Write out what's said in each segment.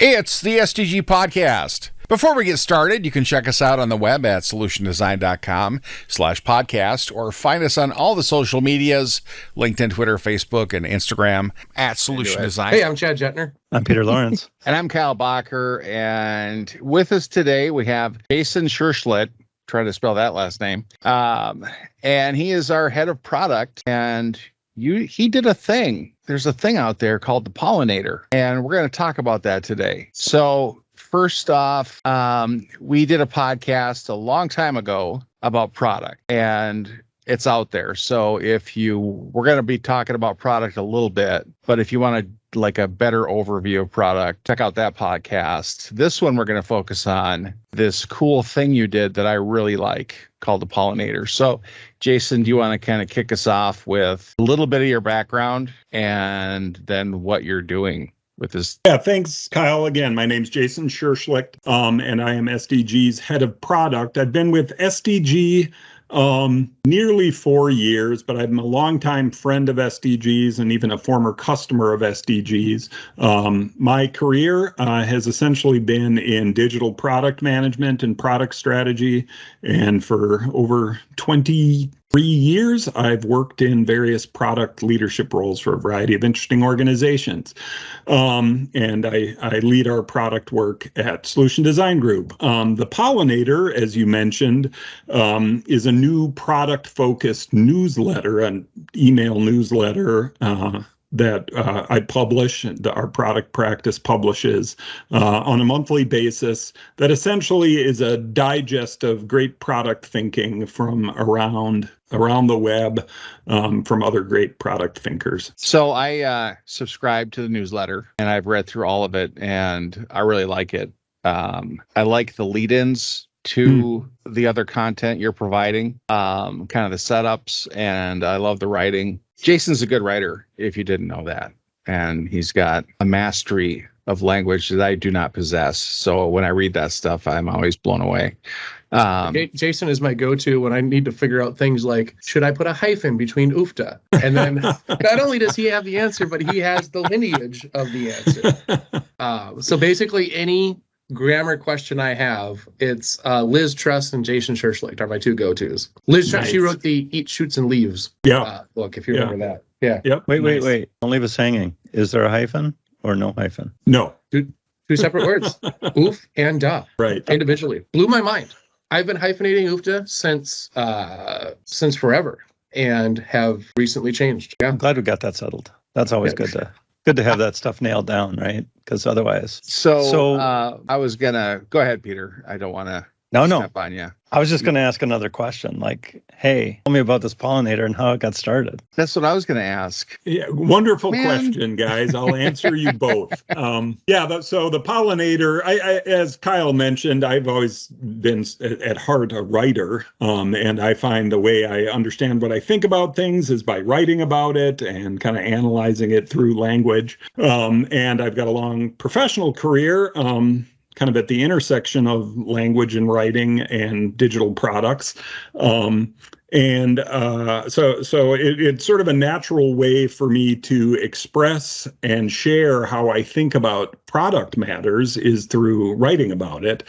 It's the SDG Podcast. Before we get started, you can check us out on the web at solutiondesign.com/podcast or find us on all the social medias, LinkedIn, Twitter, Facebook, and Instagram at Solution Design. Hey, I'm Chad Jetner. I'm Peter Lawrence. And I'm Kyle Bacher. And with us today, we have Jason Scherschlitt. Trying to spell that last name. And he is our head of product. And he did a thing. There's a thing out there called the Pollinator. And we're going to talk about that today. So first off, we did a podcast a long time ago about product. And it's out there. So we're going to be talking about product a little bit. But if you want like a better overview of product, check out that podcast. This one, we're going to focus on this cool thing you did that I really like called the Pollinator. So Jason, do you want to kind of kick us off with a little bit of your background and then what you're doing with this? Yeah, thanks, Kyle. Again, my name's Jason Scherschlitt, and I am SDG's head of product. I've been with SDG nearly 4 years, but I'm a longtime friend of SDG's and even a former customer of SDG's. My career has essentially been in digital product management and product strategy, and for over 23 years, I've worked in various product leadership roles for a variety of interesting organizations. And I lead our product work at Solution Design Group. The Pollinator, as you mentioned, is a new product-focused newsletter, an email newsletter that I publish, our product practice publishes on a monthly basis, that essentially is a digest of great product thinking from around the web, from other great product thinkers. So I subscribe to the newsletter and I've read through all of it and I really like it. I like the lead-ins to the other content you're providing, kind of the setups, and I love the writing. Jason's a good writer, if you didn't know that. And he's got a mastery of language that I do not possess. So when I read that stuff, I'm always blown away. Jason is my go-to when I need to figure out things like, should I put a hyphen between oofta? And then not only does he have the answer, but he has the lineage of the answer. So basically any grammar question I have, it's Liz Truss and Jason Scherschlitt are my two go-tos. Liz Truss, she wrote the Eat, Shoots, and Leaves book, if you remember that. Yeah. Yep. Wait. Don't leave us hanging. Is there a hyphen or no hyphen? No. Two separate words. Oof and da. Right. Individually. Blew my mind. I've been hyphenating oofta since forever and have recently changed. Yeah. I'm glad we got that settled. That's always good to have that stuff nailed down, right? Because otherwise. So I was gonna go ahead, Peter. I don't want to step on you. I was just going to ask another question. Like, hey, tell me about this Pollinator and how it got started. That's what I was going to ask. Yeah, wonderful question, guys. I'll answer you both. So the Pollinator, I as Kyle mentioned, I've always been at heart a writer, and I find the way I understand what I think about things is by writing about it and kind of analyzing it through language. And I've got a long professional career, kind of at the intersection of language and writing and digital products. So it's sort of a natural way for me to express and share how I think about product matters is through writing about it.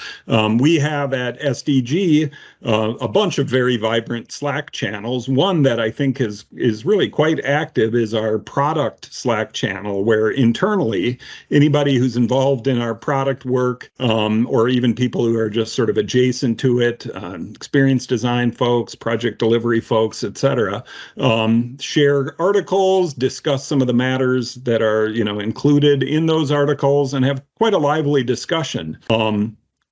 We have at SDG a bunch of very vibrant Slack channels. One that I think is really quite active is our product Slack channel, where internally anybody who's involved in our product work, or even people who are just sort of adjacent to it, experienced design folks, project delivery folks, etc., share articles, discuss some of the matters that are, included in those articles, and have quite a lively discussion.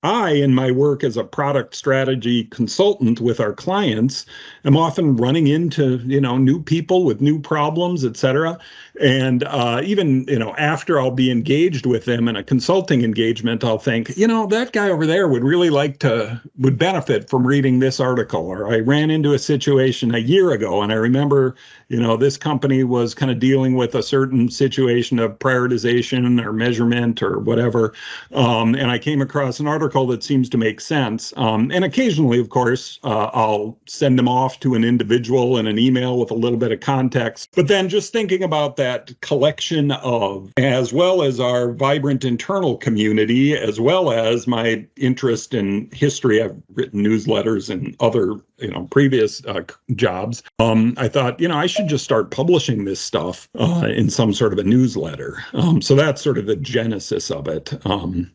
I, in my work as a product strategy consultant with our clients, am often running into, new people with new problems, et cetera. And even, after I'll be engaged with them in a consulting engagement, I'll think, that guy over there would benefit from reading this article. Or I ran into a situation a year ago, and I remember, this company was kind of dealing with a certain situation of prioritization or measurement or whatever. And I came across an article that seems to make sense. And occasionally, of course, I'll send them off to an individual in an email with a little bit of context. But then just thinking about that collection of, as well as our vibrant internal community, as well as my interest in history. I've written newsletters and other, previous jobs. I thought, I should just start publishing this stuff in some sort of a newsletter. So that's sort of the genesis of it.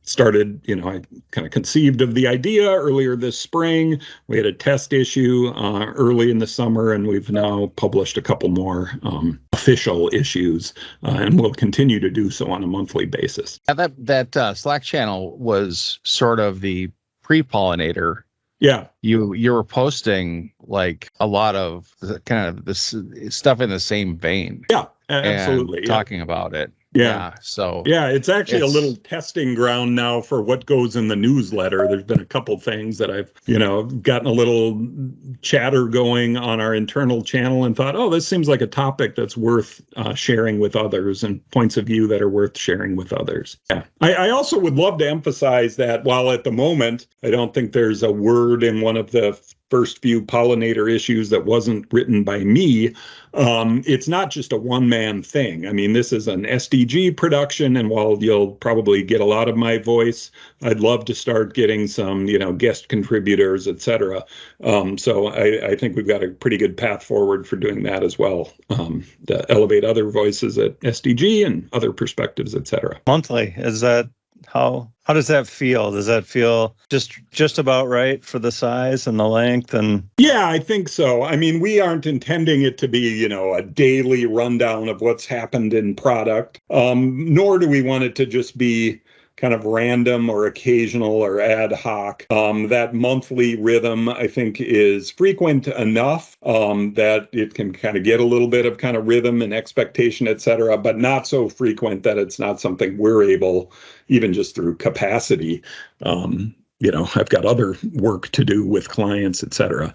Started, I kind of conceived of the idea earlier this spring. We had a test issue early in the summer, and we've now published a couple more official issues, and we'll continue to do so on a monthly basis. Yeah, that Slack channel was sort of the pre-Pollinator. Yeah. You were posting like a lot of kind of this stuff in the same vein. Yeah, absolutely. Talking about it. Yeah. So it's actually a little testing ground now for what goes in the newsletter. There's been a couple things that I've, gotten a little chatter going on our internal channel and thought, oh, this seems like a topic that's worth sharing with others and points of view that are worth sharing with others. Yeah. I also would love to emphasize that while at the moment, I don't think there's a word in one of the first few Pollinator issues that wasn't written by me, it's not just a one-man thing. I mean, this is an SDG production, and while you'll probably get a lot of my voice, I'd love to start getting some, guest contributors, et cetera. So I think we've got a pretty good path forward for doing that as well, to elevate other voices at SDG and other perspectives, et cetera. Monthly, is that how does that feel? Does that feel just about right for the size and the length? And yeah, I think so. I mean, we aren't intending it to be, a daily rundown of what's happened in product, nor do we want it to just be kind of random or occasional or ad hoc. That monthly rhythm, I think, is frequent enough that it can kind of get a little bit of kind of rhythm and expectation, et cetera, but not so frequent that it's not something we're able, even just through capacity, I've got other work to do with clients, et cetera.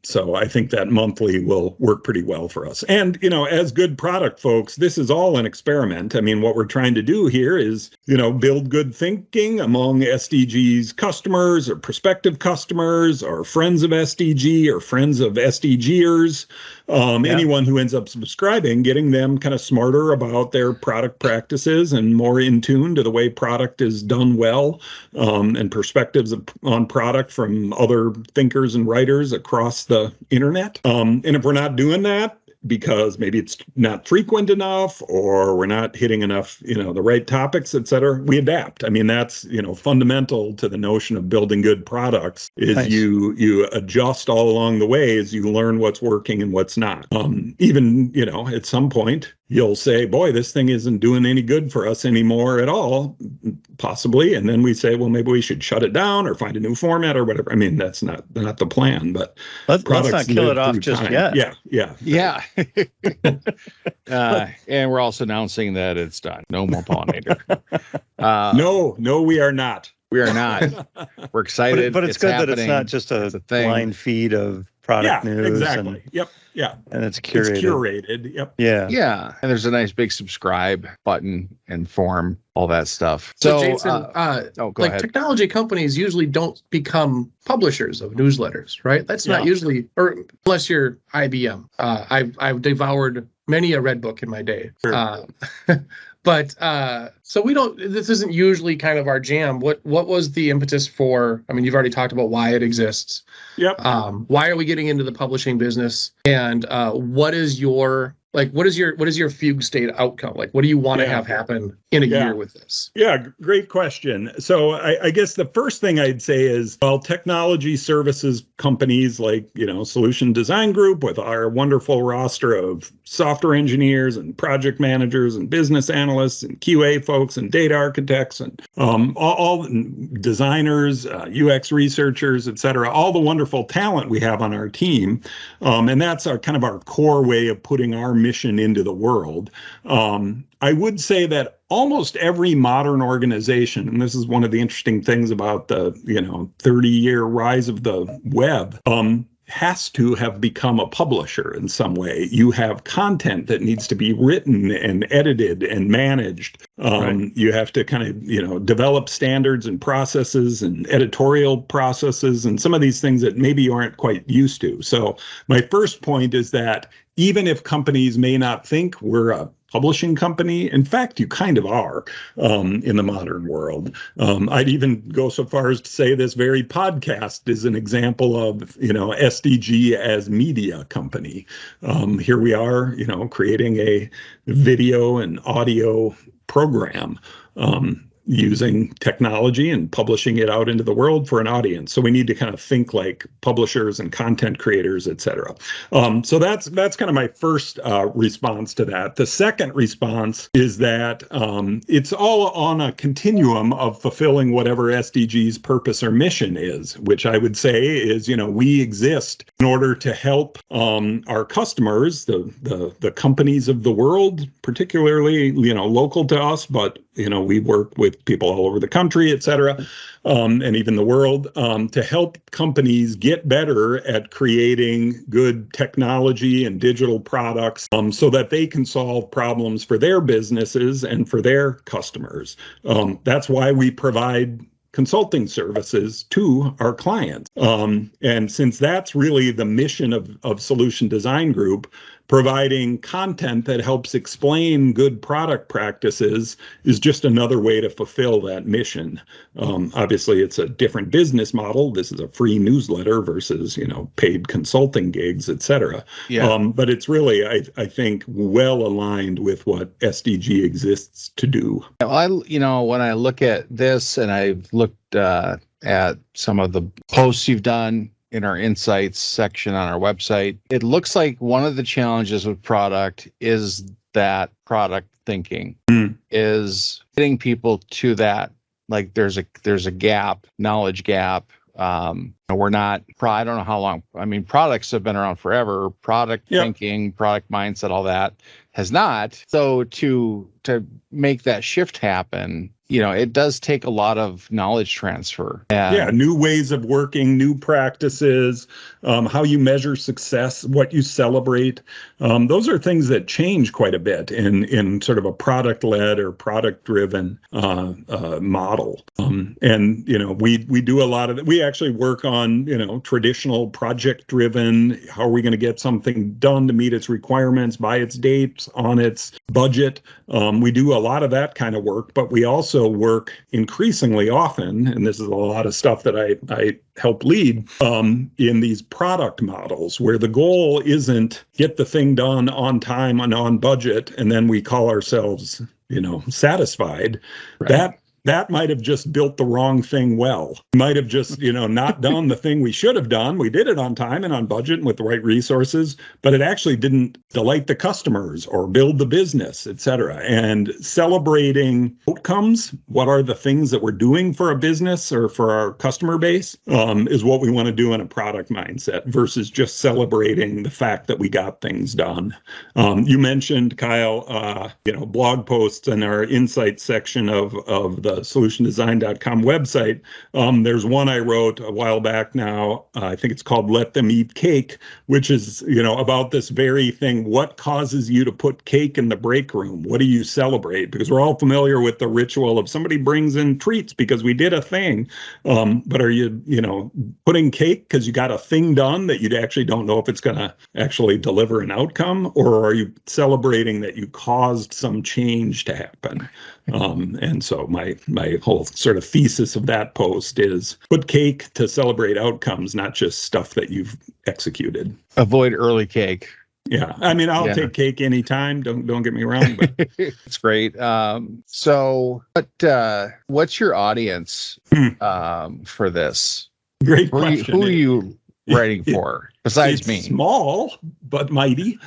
So I think that monthly will work pretty well for us. And, as good product folks, this is all an experiment. I mean, what we're trying to do here is, build good thinking among SDG's customers or prospective customers or friends of SDG or friends of SDGers, anyone who ends up subscribing, getting them kind of smarter about their product practices and more in tune to the way product is done well, and perspectives on product from other thinkers and writers across the internet. And if we're not doing that, because maybe it's not frequent enough or we're not hitting enough, the right topics, et cetera, we adapt. I mean, that's, fundamental to the notion of building good products is nice. You adjust all along the way as you learn what's working and what's not. Even, at some point, you'll say, boy, this thing isn't doing any good for us anymore at all, possibly. And then we say, well, maybe we should shut it down or find a new format or whatever. I mean, that's not the plan, but let's not kill it off just yet. Yeah. And we're also announcing that it's done. No more Pollinator. No, we are not. We are not. We're excited. But it's good that it's not just a blind feed of product news. Exactly. Yep. Yeah. And it's curated. It's curated. Yep. Yeah. Yeah. And there's a nice big subscribe button and form, all that stuff. So Jason, go ahead. Technology companies usually don't become publishers of newsletters, right? That's not usually, or unless you're IBM. I've devoured many a red book in my day. Sure. But so this isn't usually kind of our jam. What was the impetus for, I mean, you've already talked about why it exists. Yep. Why are we getting into the publishing business? And what is your fugue state outcome? Like, what do you want to have happen in a year with this? Yeah, great question. So I guess the first thing I'd say is, well, technology services companies like, Solution Design Group with our wonderful roster of software engineers and project managers and business analysts and QA folks and data architects and all designers, UX researchers, et cetera, all the wonderful talent we have on our team. And that's our kind of our core way of putting our mission into the world. I would say that almost every modern organization, and this is one of the interesting things about the 30-year rise of the web, has to have become a publisher in some way. You have content that needs to be written and edited and managed. Right. You have to kind of, develop standards and processes and editorial processes and some of these things that maybe you aren't quite used to. So my first point is that even if companies may not think we're a publishing company. In fact, you kind of are in the modern world. I'd even go so far as to say this very podcast is an example of, SDG as media company. Here we are, creating a video and audio program. Using technology and publishing it out into the world for an audience. So we need to kind of think like publishers and content creators, et cetera. So that's kind of my first response to that. The second response is that it's all on a continuum of fulfilling whatever SDG's purpose or mission is, which I would say is, we exist in order to help our customers, the companies of the world, particularly, local to us, but we work with people all over the country, et cetera, and even the world, to help companies get better at creating good technology and digital products so that they can solve problems for their businesses and for their customers. That's why we provide consulting services to our clients. And since that's really the mission of Solution Design Group, providing content that helps explain good product practices is just another way to fulfill that mission. Obviously, it's a different business model. This is a free newsletter versus, paid consulting gigs, et cetera. Yeah. But it's really, I think, well aligned with what SDG exists to do. Well, when I look at this and I've looked at some of the posts you've done in our insights section on our website, it looks like one of the challenges with product is that product thinking is getting people to that. Like there's a gap, knowledge gap. We're not, I don't know how long. I mean, products have been around forever. Product thinking, product mindset, all that has not. So to make that shift happen, it does take a lot of knowledge transfer. New ways of working, new practices, how you measure success, what you celebrate. Those are things that change quite a bit in sort of a product-led or product-driven model. And we do a lot of it. We actually work on, traditional project-driven. How are we going to get something done to meet its requirements by its dates, on its budget? We do a lot of that kind of work, but we also work increasingly often, and this is a lot of stuff that I help lead, in these product models where the goal isn't get the thing done on time and on budget, and then we call ourselves, satisfied. Right. That might have just built the wrong thing well. Might have just, not done the thing we should have done. We did it on time and on budget and with the right resources, but it actually didn't delight the customers or build the business, et cetera. And celebrating outcomes, what are the things that we're doing for a business or for our customer base, is what we want to do in a product mindset versus just celebrating the fact that we got things done. You mentioned, Kyle, blog posts in our insights section of the solutiondesign.com website. There's one I wrote a while back now. I think it's called Let Them Eat Cake, which is, about this very thing. What causes you to put cake in the break room? What do you celebrate? Because we're all familiar with the ritual of somebody brings in treats because we did a thing. But are you, putting cake because you got a thing done that you actually don't know if it's going to actually deliver an outcome? Or are you celebrating that you caused some change to happen? And so my whole sort of thesis of that post is put cake to celebrate outcomes, not just stuff that you've executed. Avoid early cake. Yeah. I mean, I'll take cake anytime. Don't get me wrong. But it's great. So what's your audience for this? Great question. Who are you writing for besides me? Small but mighty.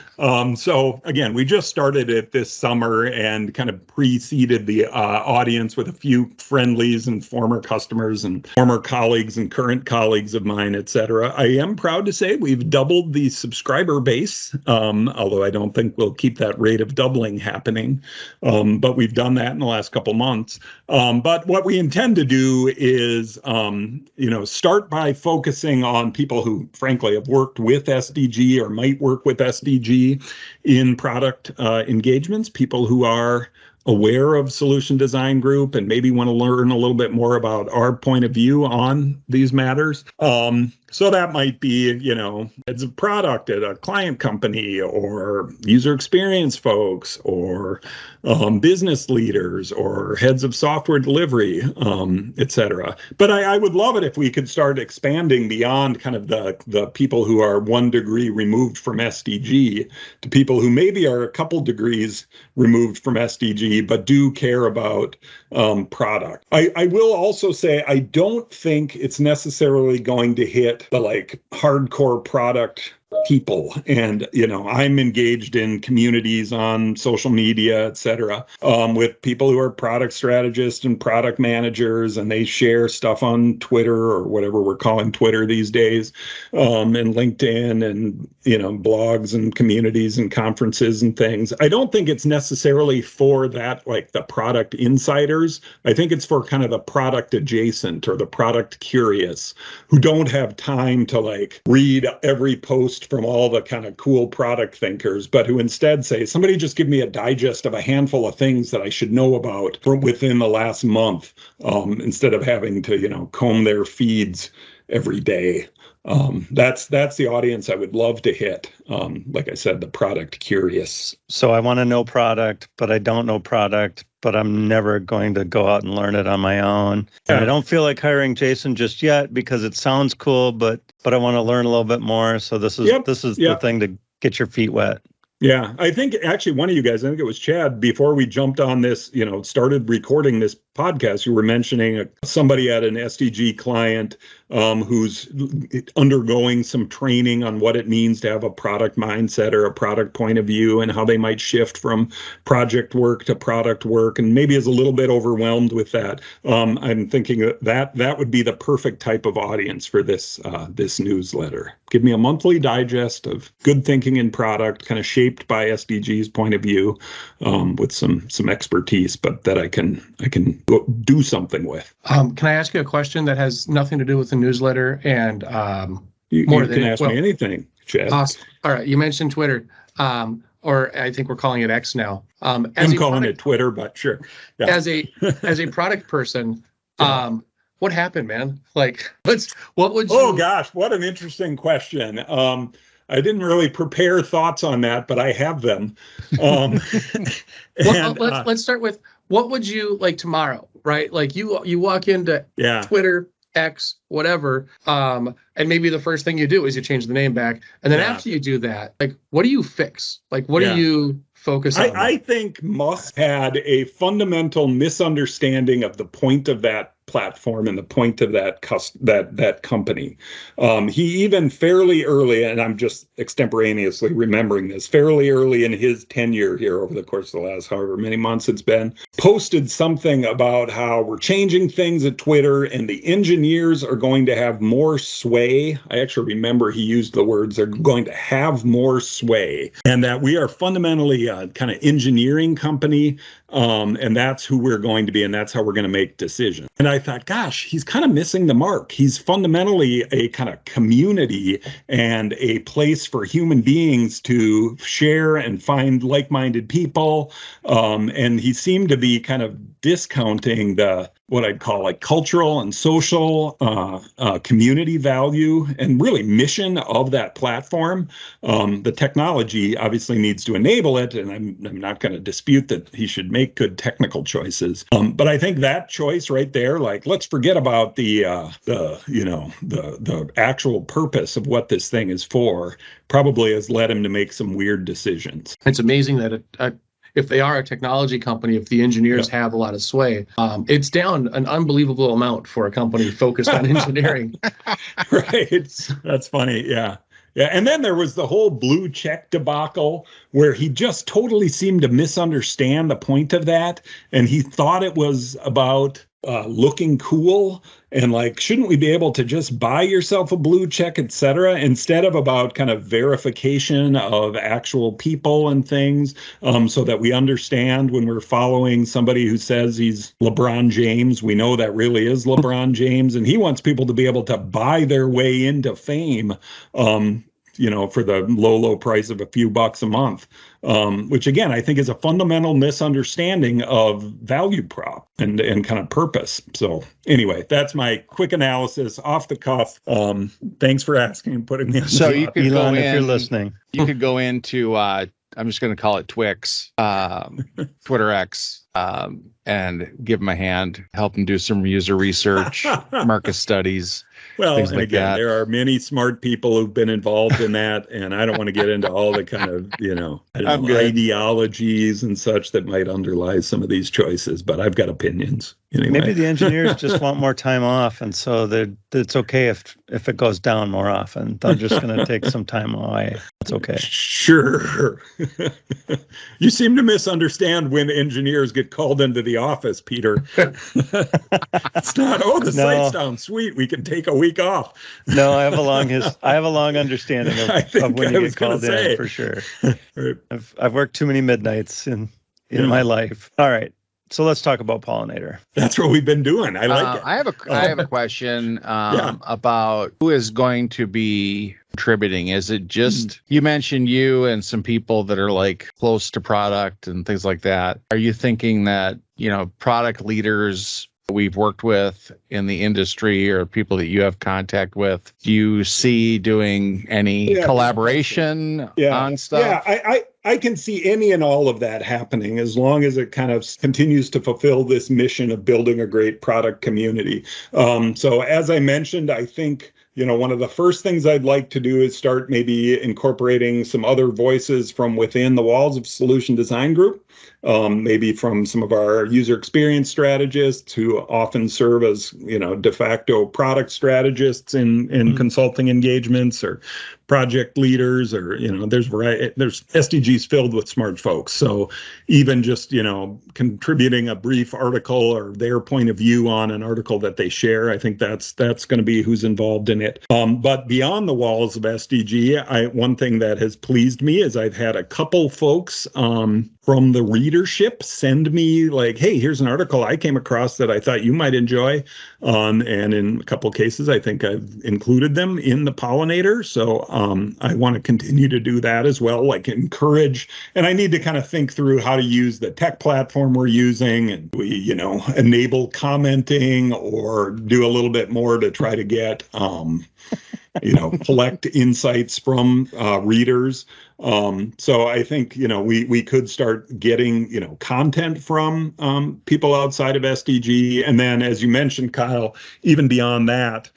So again, we just started it this summer and kind of preceded the audience with a few friendlies and former customers and former colleagues and current colleagues of mine, et cetera. I am proud to say we've doubled the subscriber base, although I don't think we'll keep that rate of doubling happening. But we've done that in the last couple months. But what we intend to do is, start by focusing on people who, frankly, have worked with SDG or might work with SDG in product engagements, people who are aware of Solution Design Group and maybe want to learn a little bit more about our point of view on these matters. So that might be, as a product at a client company or user experience folks or business leaders or heads of software delivery, et cetera. But I would love it if we could start expanding beyond kind of the people who are 1 degree removed from SDG to people who maybe are a couple degrees removed from SDG, but do care about product. I will also say I don't think it's necessarily going to hit the like hardcore product people. And, I'm engaged in communities on social media, et cetera, with people who are product strategists and product managers, and they share stuff on Twitter or whatever we're calling Twitter these days, and LinkedIn and, blogs and communities and conferences and things. I don't think it's necessarily for that, like the product insiders. I think it's for kind of the product adjacent or the product curious who don't have time to like read every post from all the kind of cool product thinkers, but who instead say, somebody just give me a digest of a handful of things that I should know about from within the last month, instead of having to, comb their feeds every day. That's the audience I would love to hit. Like I said, the product curious. So I want to know product, but I don't know product, but I'm never going to go out and learn it on my own. And I don't feel like hiring Jason just yet because it sounds cool, but I want to learn a little bit more. So this is the thing to get your feet wet. Yeah, I think actually one of you guys, I think it was Chad, before we jumped on this, started recording this podcast, you were mentioning somebody at an SDG client who's undergoing some training on what it means to have a product mindset or a product point of view and how they might shift from project work to product work, and maybe is a little bit overwhelmed with that. I'm thinking that would be the perfect type of audience for this newsletter. Give me a monthly digest of good thinking in product, kind of shaped by SDG's point of view, with some expertise, but that I can do something with. Can I ask you a question that has nothing to do with the newsletter and you can ask me anything, Chad. Awesome. All right, you mentioned Twitter, or I think we're calling it X now. I'm calling it Twitter, but sure. Yeah. As a product person, what happened, man? Like, what would you? Oh gosh, what an interesting question. I didn't really prepare thoughts on that, but I have them. Let's start with, what would you like tomorrow, right? Like you walk into Twitter, X, whatever, and maybe the first thing you do is you change the name back. And then after you do that, like, what do you fix? Like, what do you focus on? I think Musk had a fundamental misunderstanding of the point of that platform and the point of that company. He even fairly early, and I'm just extemporaneously remembering this, fairly early in his tenure here over the course of the last however many months it's been, posted something about how we're changing things at Twitter and the engineers are going to have more sway. I actually remember he used the words, they're going to have more sway, and that we are fundamentally a kind of engineering company, and that's who we're going to be, and that's how we're going to make decisions. And I thought, gosh, he's kind of missing the mark. He's fundamentally a kind of community and a place for human beings to share and find like-minded people. And he seemed to be kind of discounting what I'd call like cultural and social community value and really mission of that platform. The technology obviously needs to enable it, and I'm not going to dispute that he should make good technical choices. But I think that choice right there, like, let's forget about the actual purpose of what this thing is for, probably has led him to make some weird decisions. It's amazing that if they are a technology company, if the engineers have a lot of sway, it's down an unbelievable amount for a company focused on engineering. Right. That's funny. Yeah. Yeah. And then there was the whole blue check debacle where he just totally seemed to misunderstand the point of that. And he thought it was about looking cool and like, shouldn't we be able to just buy yourself a blue check, et cetera, instead of about kind of verification of actual people and things, so that we understand when we're following somebody who says he's LeBron James, we know that really is LeBron James, and he wants people to be able to buy their way into fame. for the low price of a few bucks a month, which again, I think is a fundamental misunderstanding of value prop and kind of purpose. So anyway, that's my quick analysis off the cuff. Thanks for asking and putting me on. So you could Elon, go in, if you're listening, you could go into, I'm just going to call it Twix, Twitter X, and give them a hand, help them do some user research, market studies. Well, things and like again, that. there are many smart people who've been involved in that, and I don't want to get into all the kind of, ideologies and such that might underlie some of these choices, but I've got opinions. Anyway. Maybe the engineers just want more time off, and so it's okay if it goes down more often. They're just going to take some time away. It's okay. Sure. You seem to misunderstand when engineers get called into the office, Peter. It's not, site's down, sweet, we can take a week off. No, I have a long understanding of when you get called in, for sure. Right. I've worked too many midnights in my life. All right. So let's talk about Pollinator. That's what we've been doing. I like it. I have a question about who is going to be contributing. Is it just, you mentioned you and some people that are like close to product and things like that. Are you thinking that, product leaders we've worked with in the industry or people that you have contact with, do you see doing any collaboration on stuff? Yeah, I can see any and all of that happening as long as it kind of continues to fulfill this mission of building a great product community. So as I mentioned, I think one of the first things I'd like to do is start maybe incorporating some other voices from within the walls of Solution Design Group, maybe from some of our user experience strategists who often serve as, de facto product strategists in consulting engagements, or project leaders, or, there's SDGs filled with smart folks. So even just, contributing a brief article or their point of view on an article that they share, I think that's going to be who's involved in it. But beyond the walls of SDG, one thing that has pleased me is I've had a couple folks from the readership send me like, hey, here's an article I came across that I thought you might enjoy. And in a couple cases, I think I've included them in the Pollinator. So I want to continue to do that as well, like encourage. And I need to kind of think through how to use the tech platform we're using. And we, enable commenting or do a little bit more to try to get, collect insights from readers. So I think, we could start getting, content from people outside of SDG. And then, as you mentioned, Kyle, even beyond that,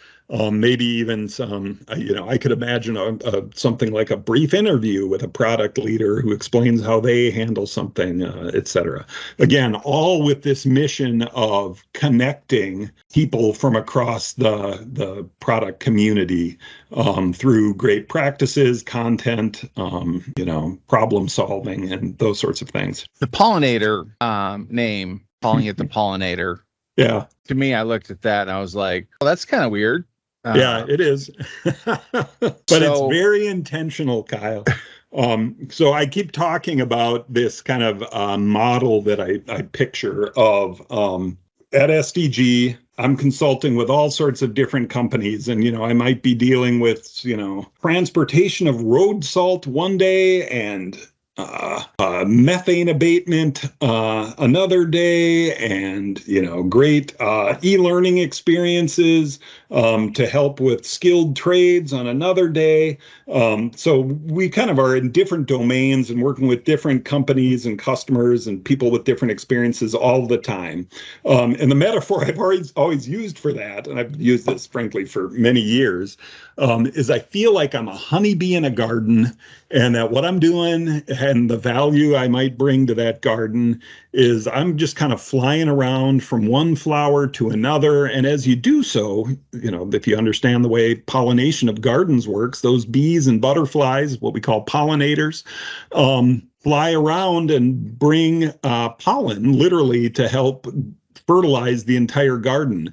maybe even some, I could imagine something like a brief interview with a product leader who explains how they handle something, et cetera. Again, all with this mission of connecting people from across the product community through great practices, content, problem solving, and those sorts of things. The Pollinator name, calling it the Pollinator. Yeah. To me, I looked at that and I was like, well, that's kind of weird. Yeah, it is. But it's very intentional, Kyle. So I keep talking about this kind of model that I picture of at SDG. I'm consulting with all sorts of different companies, and I might be dealing with transportation of road salt one day and methane abatement another day, and great e-learning experiences to help with skilled trades on another day. So we kind of are in different domains and working with different companies and customers and people with different experiences all the time. And the metaphor I've always used for that, and I've used this frankly for many years, is I feel like I'm a honeybee in a garden, and that what I'm doing and the value I might bring to that garden is I'm just kind of flying around from one flower to another. And as you do so, if you understand the way pollination of gardens works, those bees and butterflies, what we call pollinators, fly around and bring pollen literally to help fertilize the entire garden,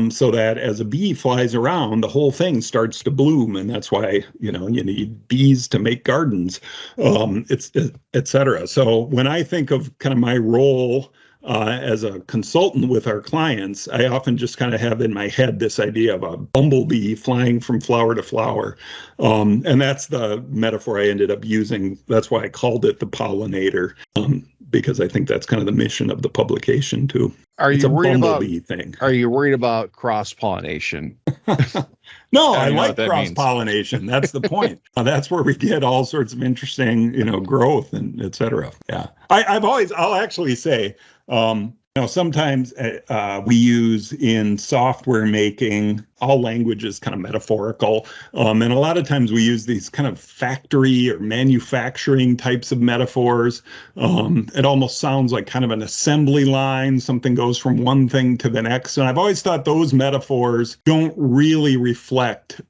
so that as a bee flies around, the whole thing starts to bloom. And that's why, you need bees to make gardens, et cetera. So when I think of kind of my role as a consultant with our clients, I often just kind of have in my head this idea of a bumblebee flying from flower to flower. And that's the metaphor I ended up using. That's why I called it the pollinator, because I think that's kind of the mission of the publication too. It's a bumblebee thing. Are you worried about cross-pollination? No, I like cross-pollination. That's the point. That's where we get all sorts of interesting, growth and et cetera. Yeah. I'll actually say, sometimes we use in software making, all language is kind of metaphorical. And a lot of times we use these kind of factory or manufacturing types of metaphors. It almost sounds like kind of an assembly line. Something goes from one thing to the next. And I've always thought those metaphors don't really reflect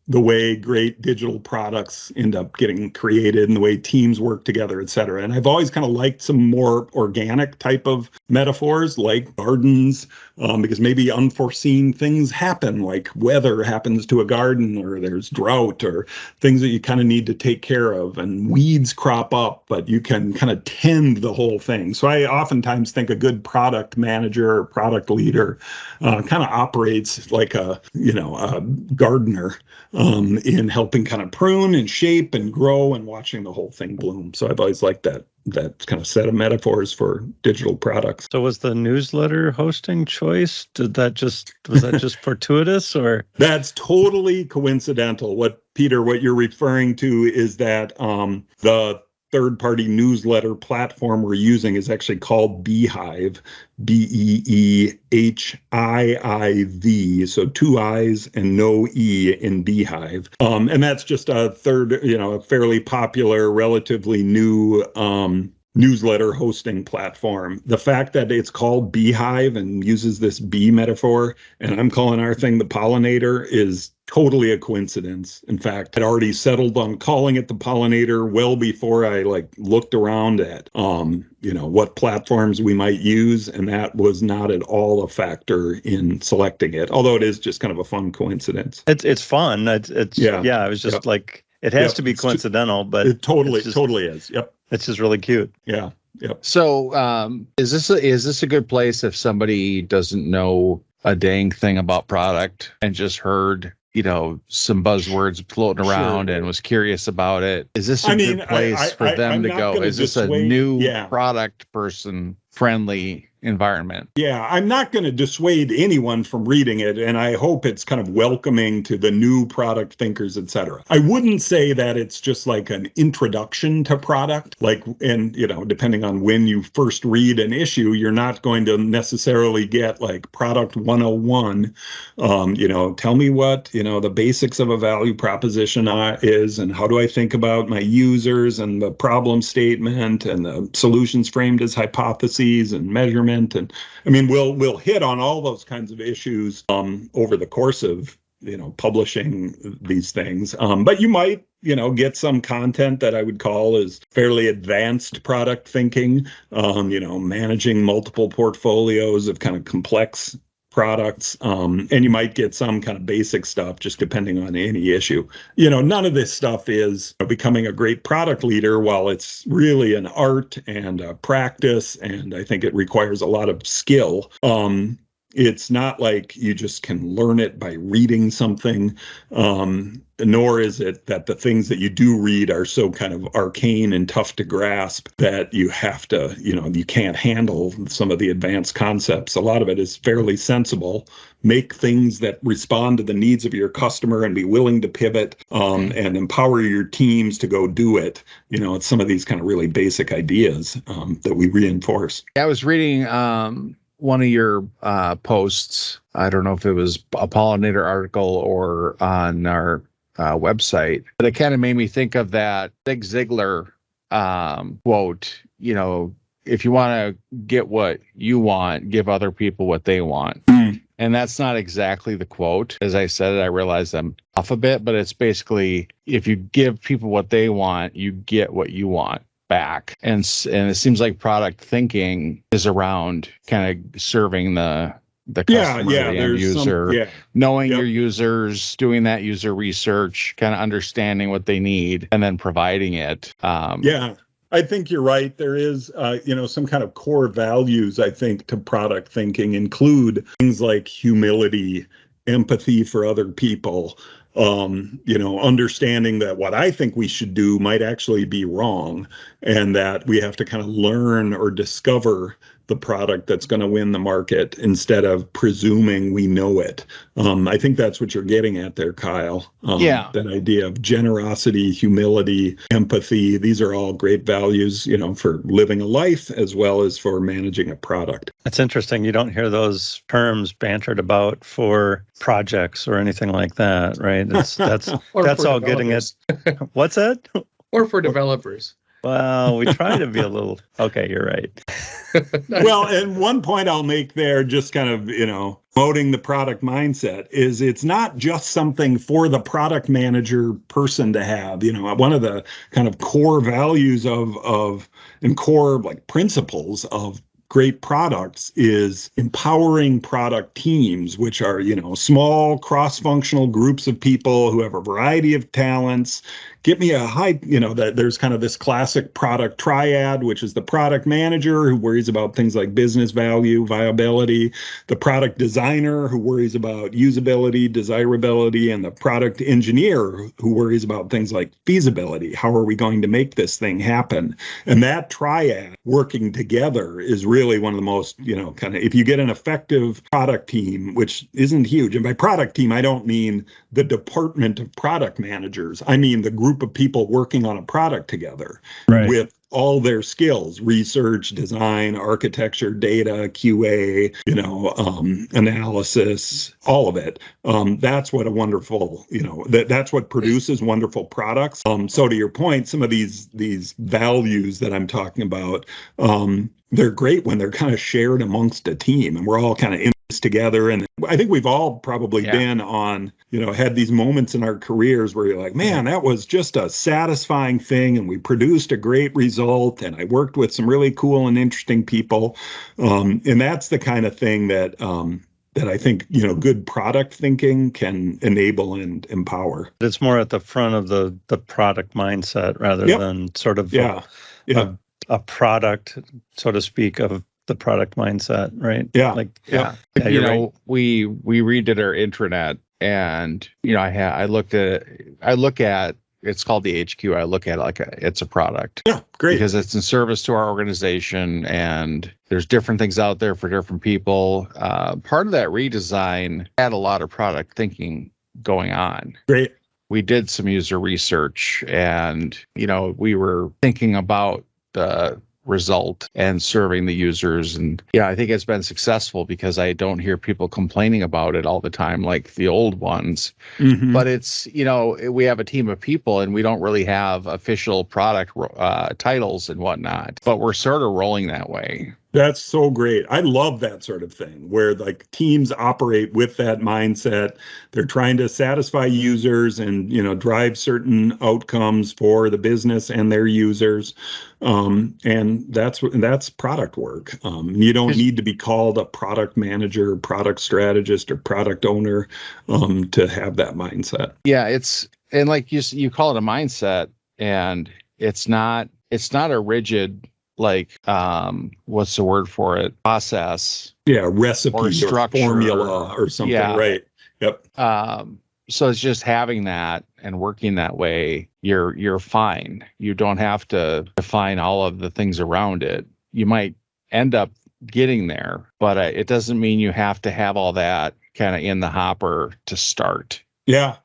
the way great digital products end up getting created and the way teams work together, et cetera. And I've always kind of liked some more organic type of metaphors like gardens, because maybe unforeseen things happen, like weather happens to a garden, or there's drought, or things that you kind of need to take care of, and weeds crop up, but you can kind of tend the whole thing. So I oftentimes think a good product manager or product leader kind of operates like a gardener in helping kind of prune and shape and grow and watching the whole thing bloom. So I've always liked that kind of set of metaphors for digital products. So was the newsletter hosting choice, was that just fortuitous, or? That's totally coincidental. What you're referring to is that the third-party newsletter platform we're using is actually called Beehive, Beehiiv, so 2 I's and no E in Beehive. And that's just a fairly popular, relatively new newsletter hosting platform. The fact that it's called Beehive and uses this bee metaphor, and I'm calling our thing the pollinator, is totally a coincidence. In fact, I'd already settled on calling it the pollinator well before I looked around at what platforms we might use, and that was not at all a factor in selecting it. Although it is just kind of a fun coincidence. It's fun. It's I was just it has to be coincidental, but it totally is. Yep. It's just really cute. Yeah. Yep. So, is this a good place if somebody doesn't know a dang thing about product and just heard some buzzwords floating around and was curious about it? Is this a good place for them to go? Is this a new product person friendly environment? Yeah, I'm not going to dissuade anyone from reading it, and I hope it's kind of welcoming to the new product thinkers, etc. I wouldn't say that it's just like an introduction to product, depending on when you first read an issue, you're not going to necessarily get like product 101, tell me what, the basics of a value proposition is, and how do I think about my users, and the problem statement, and the solutions framed as hypotheses and measurement. And I mean, we'll hit on all those kinds of issues over the course of publishing these things. But you might get some content that I would call is fairly advanced product thinking. Managing multiple portfolios of kind of complex products, and you might get some kind of basic stuff just depending on any issue. None of this stuff is becoming a great product leader, while it's really an art and a practice, and I think it requires a lot of skill. It's not like you just can learn it by reading something, nor is it that the things that you do read are so kind of arcane and tough to grasp that you have to, you can't handle some of the advanced concepts. A lot of it is fairly sensible. Make things that respond to the needs of your customer and be willing to pivot, and empower your teams to go do it. It's some of these kind of really basic ideas that we reinforce. I was reading one of your posts. I don't know if it was a Pollinator article or on our website, but it kind of made me think of that Zig Ziglar quote, if you want to get what you want, give other people what they want. And that's not exactly the quote. As I said it, I realized I'm off a bit, but it's basically, if you give people what they want, you get what you want back. And it seems like product thinking is around kind of serving the customer, the end user, knowing your users, doing that user research, kind of understanding what they need, and then providing it. I think you're right. There is, some kind of core values, I think, to product thinking include things like humility, empathy for other people, understanding that what I think we should do might actually be wrong, and that we have to kind of learn or discover the product that's going to win the market instead of presuming we know it. I think that's what you're getting at there, Kyle. Yeah. That idea of generosity, humility, empathy. These are all great values, for living a life as well as for managing a product. That's interesting. You don't hear those terms bantered about for projects or anything like that, right? That's all getting it. What's that? Or for developers. Well, we try to be a little. Okay, you're right. Well, and one point I'll make there, just kind of, promoting the product mindset, is it's not just something for the product manager person to have. One of the kind of core values and core like principles of great products is empowering product teams, which are, small cross-functional groups of people who have a variety of talents. Get me a high, that there's kind of this classic product triad, which is the product manager who worries about things like business value, viability, the product designer who worries about usability, desirability, and the product engineer who worries about things like feasibility. How are we going to make this thing happen? And that triad working together is really one of the most, if you get an effective product team, which isn't huge. And by product team, I don't mean the department of product managers. I mean the group of people working on a product together, right, with all their skills: research, design, architecture, data, QA, analysis, all of it. That's what a wonderful, that's what produces wonderful products. So to your point, some of these values that I'm talking about, they're great when they're kind of shared amongst a team and we're all kind of in this together. And I think we've all probably been on, had these moments in our careers where you're like, man, that was just a satisfying thing. And we produced a great result. And I worked with some really cool and interesting people. And that's the kind of thing that I think, good product thinking can enable and empower. It's more at the front of the product mindset rather than sort of a product, so to speak, of the product mindset, right? Yeah. Right. We redid our intranet, and I look at it's called the HQ. I look at it like it's a product. Yeah, great. Because it's in service to our organization, and there's different things out there for different people. Part of that redesign had a lot of product thinking going on. Great. We did some user research, and we were thinking about the result and serving the users. And I think it's been successful because I don't hear people complaining about it all the time like the old ones. Mm-hmm. But it's, we have a team of people and we don't really have official product titles and whatnot, but we're sort of rolling that way. That's so great. I love that sort of thing where like teams operate with that mindset. They're trying to satisfy users and, drive certain outcomes for the business and their users. And that's product work. You don't need to be called a product manager, product strategist, or product owner to have that mindset. Yeah, and like you call it a mindset, and it's not a rigid, like what's the word for it, process, recipe or formula or something, right? Yep. So it's just having that and working that way, you're fine. You don't have to define all of the things around it. You might end up getting there, but it doesn't mean you have to have all that kind of in the hopper to start. Yeah.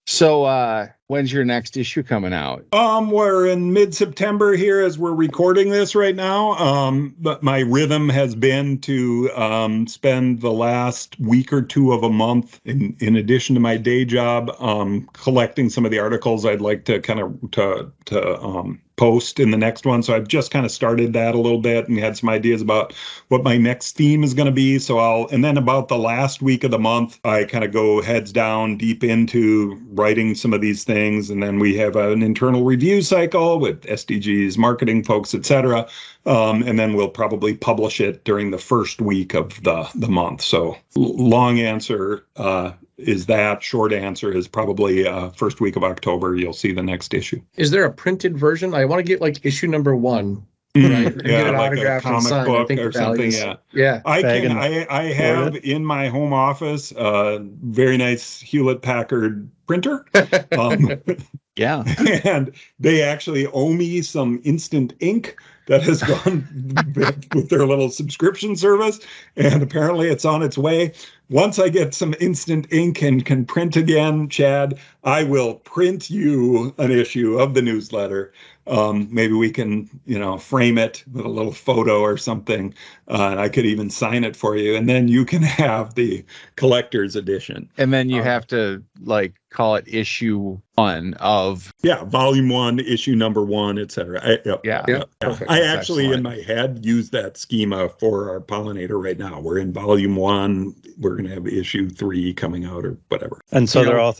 So when's your next issue coming out? We're in mid-September here as we're recording this right now. But my rhythm has been to spend the last week or two of a month in addition to my day job, collecting some of the articles I'd like to kind of to post in the next one. So I've just kind of started that a little bit and had some ideas about what my next theme is going to be. And then about the last week of the month, I kind of go heads down deep into writing some of these things. And then we have an internal review cycle with SDG's marketing folks, et cetera. And then we'll probably publish it during the first week of the month. So long answer. is that. Short answer is probably first week of October. You'll see the next issue. Is there a printed version? I want to get like issue number 1. Right, and get it like autographed a comic and signed. book I think or something. Yeah. I have in my home office a very nice Hewlett Packard printer. Yeah. And they actually owe me some instant ink that has gone with their little subscription service, and apparently it's on its way. Once I get some instant ink and can print again, Chad, I will print you an issue of the newsletter. Maybe we can, frame it with a little photo or something, and I could even sign it for you, and then you can have the collector's edition. And then you have to call it issue 1 of volume 1, issue number 1, etc. I actually excellent. In my head use that schema for our Pollinator right now. We're in volume 1. We're going to have issue 3 coming out or whatever. And so they're all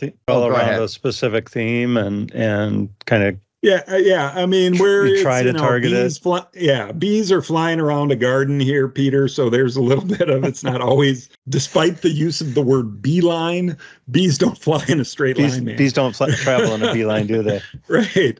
around a specific theme and kind of. Yeah. I mean, we're try to target it. Bees are flying around a garden here, Peter. So there's a little bit of it's not always, despite the use of the word beeline, bees don't fly in a straight line, man. Bees don't travel in a beeline, do they? Right.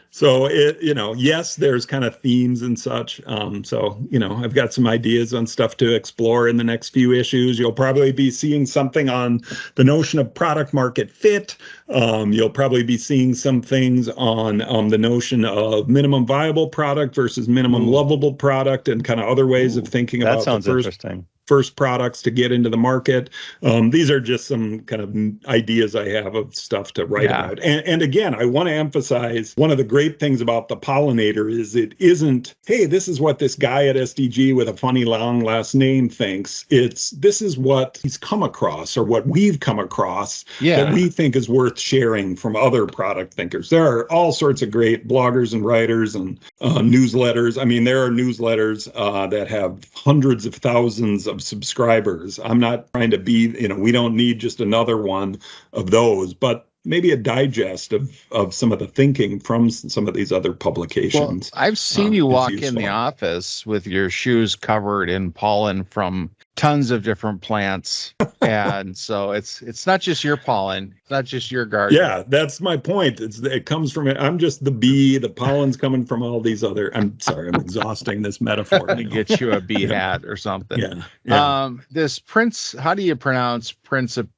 So yes, there's kind of themes and such. I've got some ideas on stuff to explore in the next few issues. You'll probably be seeing something on the notion of product market fit. You'll probably be seeing some things on the notion of minimum viable product versus minimum lovable product and kind of other ways of thinking about that sounds interesting. First products to get into the market. These are just some kind of ideas I have of stuff to write about. And again, I want to emphasize one of the great things about the Pollinator is it isn't, hey, this is what this guy at SDG with a funny long last name thinks. This is what he's come across or what we've come across that we think is worth sharing from other product thinkers. There are all sorts of great bloggers and writers and newsletters. I mean, there are newsletters that have hundreds of thousands of subscribers. I'm not trying to be, we don't need just another one of those, but maybe a digest of some of the thinking from some of these other publications. Well, I've seen you walk in the office with your shoes covered in pollen from tons of different plants. And so it's not just your pollen, it's not just your garden. Yeah, that's my point. It comes from it. I'm just the bee, the pollen's coming from all these other, I'm sorry, I'm exhausting this metaphor. To get you a bee hat or something. Yeah. This Prince, how do you pronounce Principe,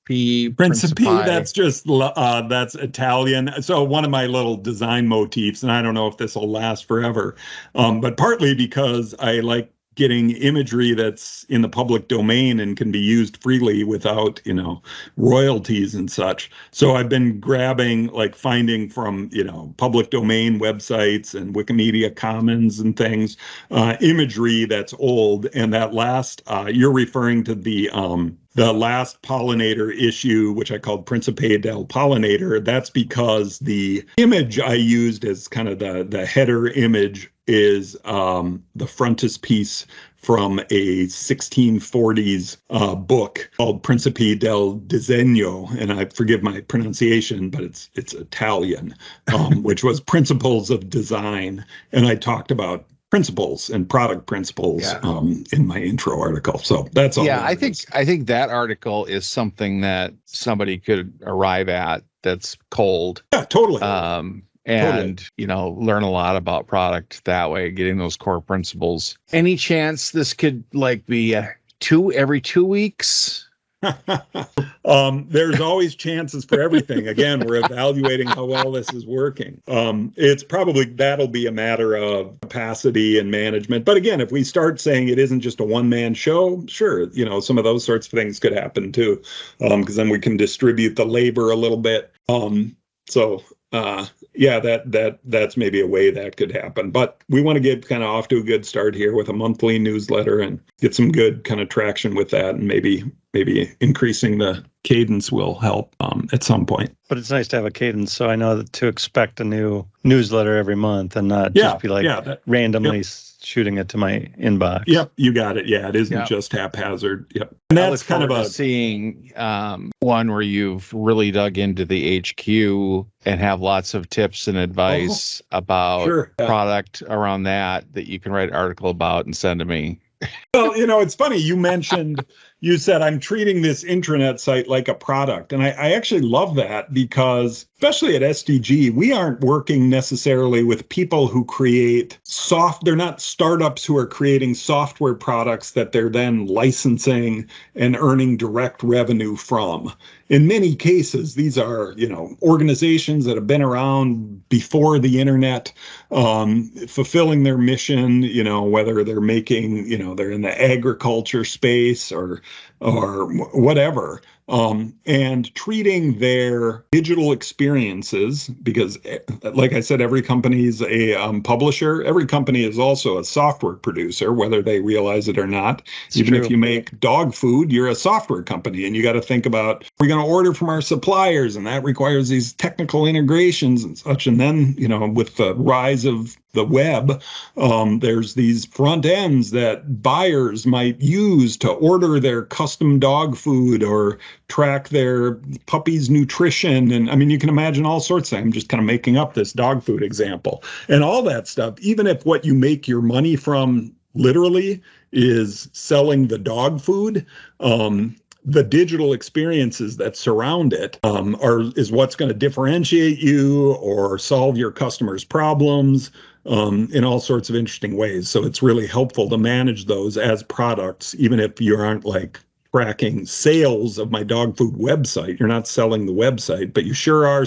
that's just that's Italian. So one of my little design motifs, and I don't know if this will last forever, but partly because I like getting imagery that's in the public domain and can be used freely without, royalties and such. So I've been finding from, public domain websites and Wikimedia Commons and things, imagery that's old. And that last, you're referring to the last Pollinator issue, which I called Principe del Pollinator. That's because the image I used as kind of the header image is the frontispiece from a 1640s book called Principe del Disegno, and I forgive my pronunciation, but it's Italian, which was Principles of Design, and I talked about principles and product principles in my intro article. So that's all. Yeah, I think that article is something that somebody could arrive at that's cold. Yeah, totally. And learn a lot about product that way, getting those core principles. Any chance this could be every 2 weeks? There's always chances for everything. Again, we're evaluating how well this is working. It's probably that'll be a matter of capacity and management. But again, if we start saying it isn't just a one-man show, sure, some of those sorts of things could happen too, because then we can distribute the labor a little bit. That's maybe a way that could happen. But we want to get kind of off to a good start here with a monthly newsletter and get some good kind of traction with that, and maybe increasing the cadence will help at some point. But it's nice to have a cadence, so I know that to expect a new newsletter every month and not just be randomly shooting it to my inbox. Yep, you got it. Yeah, it isn't just haphazard. Yep. And that's kind of seeing one where you've really dug into the HQ and have lots of tips and advice about product around that you can write an article about and send to me. Well, it's funny you mentioned you said, I'm treating this intranet site like a product. And I actually love that because, especially at SDG, we aren't working necessarily with people who create they're not startups who are creating software products that they're then licensing and earning direct revenue from. In many cases, these are, organizations that have been around before the internet, fulfilling their mission, whether they're making, they're in the agriculture space or whatever, and treating their digital experiences, because like I said, every company is a publisher. Every company is also a software producer, whether they realize it or not. It's Even true. if you make dog food, you're a software company, and you got to think about, we're going to order from our suppliers, and that requires these technical integrations and such. And then, with the rise of the web, there's these front ends that buyers might use to order their custom dog food or track their puppy's nutrition. And I mean, you can imagine all sorts of things. I'm just kind of making up this dog food example and all that stuff. Even if what you make your money from literally is selling the dog food, the digital experiences that surround it is what's going to differentiate you or solve your customers' problems in all sorts of interesting ways. So it's really helpful to manage those as products, even if you aren't like tracking sales of my dog food website. You're not selling the website, but you sure are,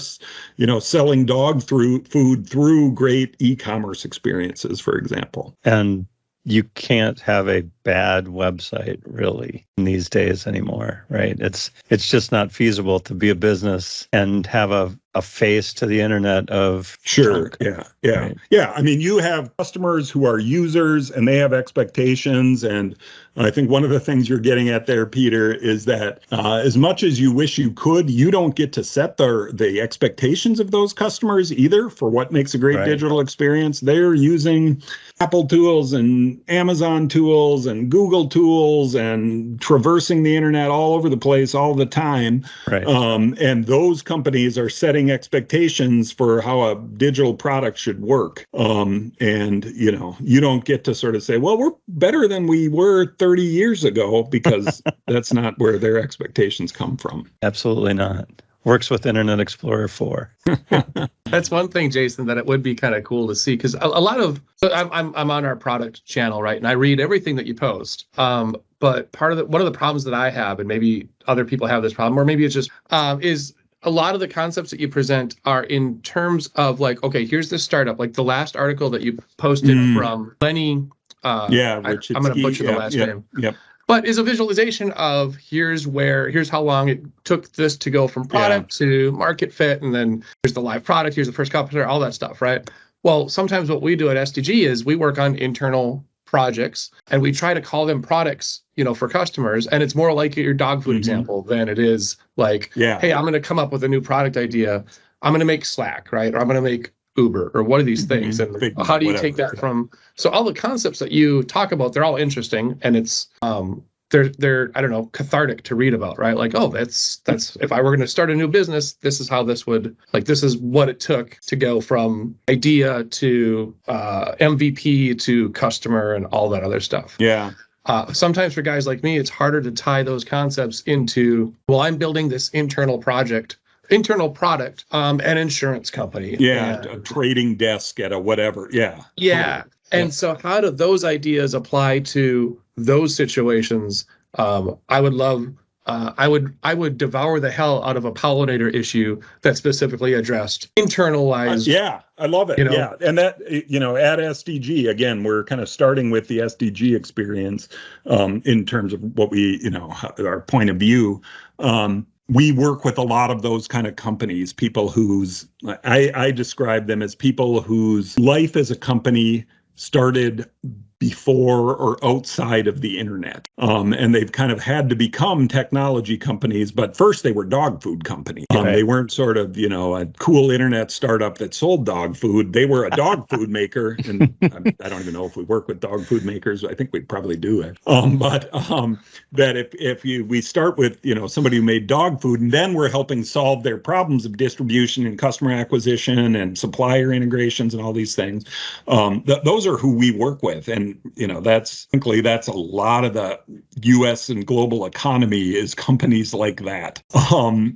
selling dog food through great e-commerce experiences, for example. And you can't have a bad website really in these days anymore, right? It's just not feasible to be a business and have a face to the internet of Sure. junk. Yeah. Right. Yeah. I mean, you have customers who are users and they have expectations. And I think one of the things you're getting at there, Peter, is that as much as you wish you could, you don't get to set the expectations of those customers either for what makes a great digital experience. They're using Apple tools and Amazon tools and Google tools and traversing the internet all over the place all the time. Right. And those companies are setting expectations for how a digital product should work. And, you don't get to sort of say, well, we're better than we were 30 years ago, because that's not where their expectations come from. Absolutely not. Works with Internet Explorer 4. That's one thing, Jason, that it would be kind of cool to see, because a lot of I'm on our product channel, right, and I read everything that you post. But one of the problems that I have, and maybe other people have this problem, or maybe it's just is a lot of the concepts that you present are in terms of like, okay, here's this startup, like the last article that you posted from Lenny. I'm going to butcher the last name. Yep. But is a visualization of here's how long it took this to go from product to market fit, and then here's the live product, here's the first competitor, all that stuff, right? Well, sometimes what we do at SDG is we work on internal projects and we try to call them products, for customers. And it's more like your dog food example than it is like, hey, I'm going to come up with a new product idea. I'm going to make Slack, right? Or I'm going to make Uber, or what are these things? And how do you take that from? So all the concepts that you talk about, they're all interesting, and it's they're I don't know, cathartic to read about, right? Like, oh, that's if I were going to start a new business, this is how this would, like, this is what it took to go from idea to MVP to customer and all that other stuff. Yeah. Sometimes for guys like me, it's harder to tie those concepts into, well, I'm building this internal product, an insurance company. Yeah, a trading desk at a whatever. Yeah. Yeah. And so how do those ideas apply to those situations? I would devour the hell out of a Pollinator issue that specifically addressed internalized. Yeah, I love it. Yeah. And that, at SDG, again, we're kind of starting with the SDG experience in terms of what we, our point of view. We work with a lot of those kind of companies, people whose, I describe them as people whose life as a company started before or outside of the internet. And they've kind of had to become technology companies, but first they were dog food companies. They weren't sort of, a cool internet startup that sold dog food. They were a dog food maker. And I don't even know if we work with dog food makers. I think we'd probably do it. But that if we start with, somebody who made dog food, and then we're helping solve their problems of distribution and customer acquisition and supplier integrations and all these things. Those are who we work with. And, that's a lot of the, U.S. and global economy is companies like that. I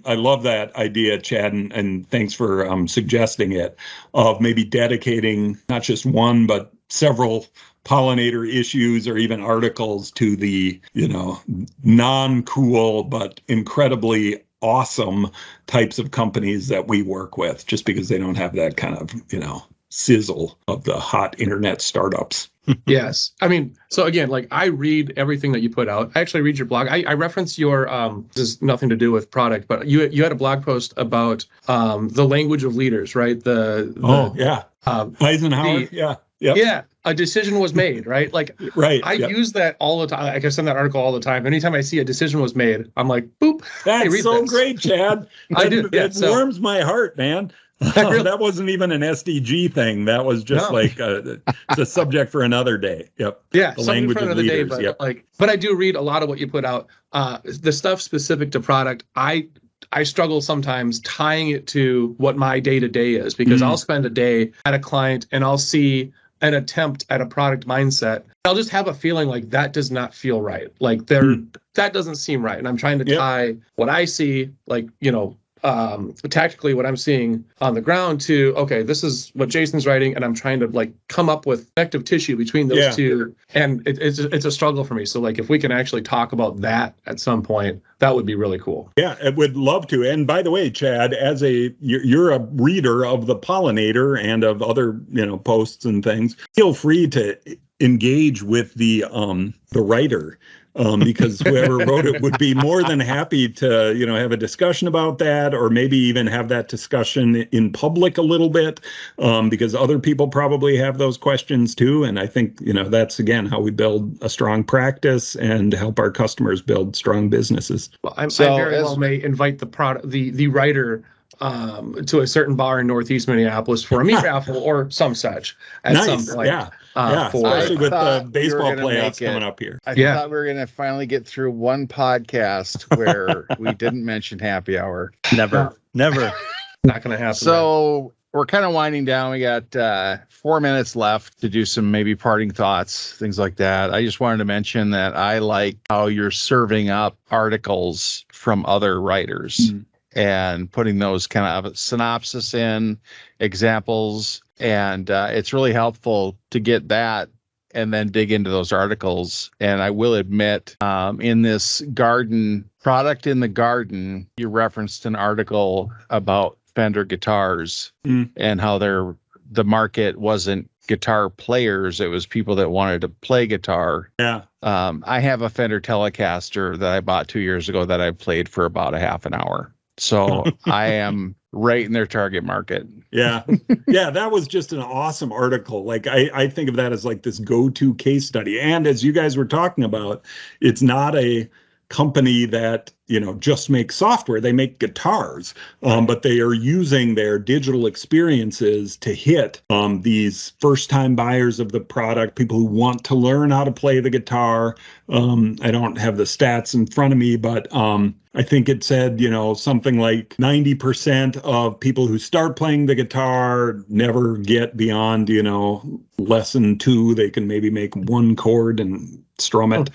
love that idea, Chad, and thanks for suggesting it, of maybe dedicating not just one but several pollinator issues or even articles to the, non-cool but incredibly awesome types of companies that we work with, just because they don't have that kind of, sizzle of the hot internet startups. Yes. I mean, so again, like I read everything that you put out. I actually read your blog. I reference your, this has nothing to do with product, but you had a blog post about the language of leaders, right? Eisenhower. Yep. Yeah. A decision was made, right? Like, right. I use that all the time. Like, I send that article all the time. Anytime I see a decision was made, I'm like, boop. That's so great, Chad. I do. Yeah, it warms my heart, man. That wasn't even an SDG thing. That was just it's a subject for another day. Yep. Yeah. The language of leaders. Day, but I do read a lot of what you put out. The stuff specific to product, I struggle sometimes tying it to what my day-to-day is, because I'll spend a day at a client and I'll see an attempt at a product mindset. I'll just have a feeling like that does not feel right. Like that doesn't seem right. And I'm trying to tie what I see, like, tactically what I'm seeing on the ground to, okay, this is what Jason's writing, and I'm trying to like come up with connective tissue between those two. And it's a struggle for me. So like, if we can actually talk about that at some point, that would be really cool. Yeah, I would love to. And by the way, Chad, you're a reader of the Pollinator and of other, posts and things. Feel free to engage with the writer. Because whoever wrote it would be more than happy to, have a discussion about that, or maybe even have that discussion in public a little bit, because other people probably have those questions too. And I think, that's, again, how we build a strong practice and help our customers build strong businesses. Well, I very well may invite the writer to a certain bar in Northeast Minneapolis for a meat raffle or some such at some point. Especially with the baseball playoffs coming up here. I thought we were going to finally get through one podcast where we didn't mention happy hour. Never. Not going to happen. So we're kind of winding down. We got 4 minutes left to do some maybe parting thoughts, things like that. I just wanted to mention that I like how you're serving up articles from other writers. And putting those kind of synopsis in, examples, and it's really helpful to get that and then dig into those articles. And I will admit, in this product in the garden, you referenced an article about Fender guitars and how the market wasn't guitar players, it was people that wanted to play guitar. I have a Fender Telecaster that I bought 2 years ago that I played for about a half an hour. So I am right in their target market. Yeah, that was just an awesome article. Like I think of that as like this go-to case study. And as you guys were talking about, it's not a company that just makes software. They make guitars, but they are using their digital experiences to hit these first-time buyers of the product, people who want to learn how to play the guitar. I don't have the stats in front of me, but I think it said, something like 90% of people who start playing the guitar never get beyond, lesson 2. They can maybe make one chord and strum it.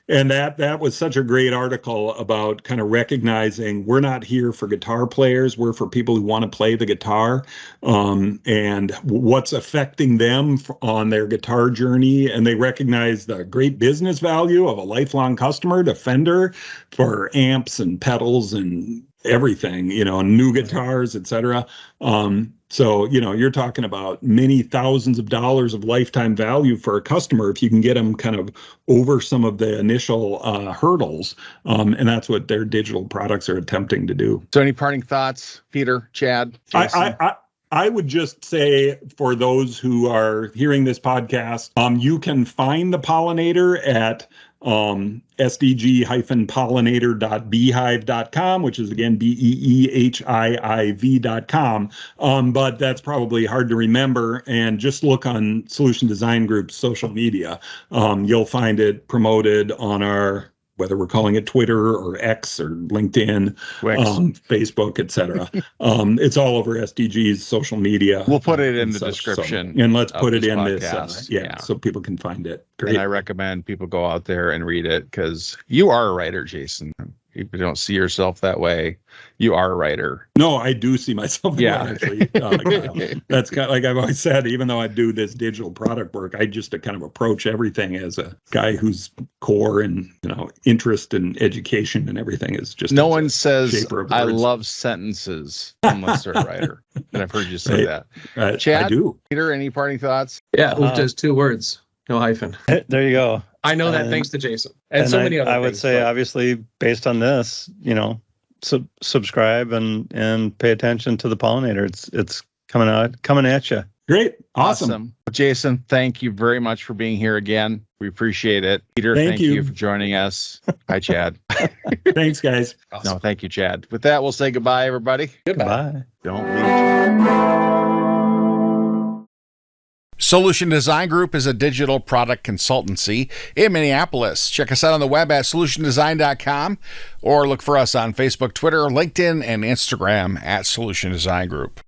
And that was such a great article about kind of recognizing we're not here for guitar players, we're for people who want to play the guitar, and what's affecting them on their guitar journey. And they recognize the great business value of a lifelong customer to Fender for amps and pedals and everything, new guitars, etc. So, you're talking about many thousands of dollars of lifetime value for a customer if you can get them kind of over some of the initial hurdles. And that's what their digital products are attempting to do. So any parting thoughts, Peter, Chad? I would just say, for those who are hearing this podcast, you can find the Pollinator at sdg-pollinator.beehive.com, which is again beehiiv.com. But that's probably hard to remember. And just look on Solution Design Group's social media. You'll find it promoted on our whether we're calling it Twitter or X or LinkedIn, Facebook, etc. It's all over SDG's social media. We'll put it in the such, description. So, and let's put it in podcast. this, so people can find it. Great. And I recommend people go out there and read it, because you are a writer, Jason. If you don't see yourself that way, you are a writer. No, I do see myself that way, actually. That's kind of, like I've always said, even though I do this digital product work, I just kind of approach everything as a guy whose core and interest in education and everything is just. No one says I love sentences unless they're a writer. And I've heard you say that. Chad, I do. Peter, any parting thoughts? Yeah, UFTA is 2 words, no hyphen. There you go. I know that thanks to Jason and so many other things. I would say, obviously, based on this, subscribe and pay attention to the Pollinator. It's coming at you. Great. Awesome. Jason, thank you very much for being here again. We appreciate it. Peter, thank you for joining us. Hi, Chad. Thanks, guys. Awesome. No, thank you, Chad. With that, we'll say goodbye, everybody. Goodbye. Don't leave. Solution Design Group is a digital product consultancy in Minneapolis. Check us out on the web at solutiondesign.com or look for us on Facebook, Twitter, LinkedIn, and Instagram at Solution Design Group.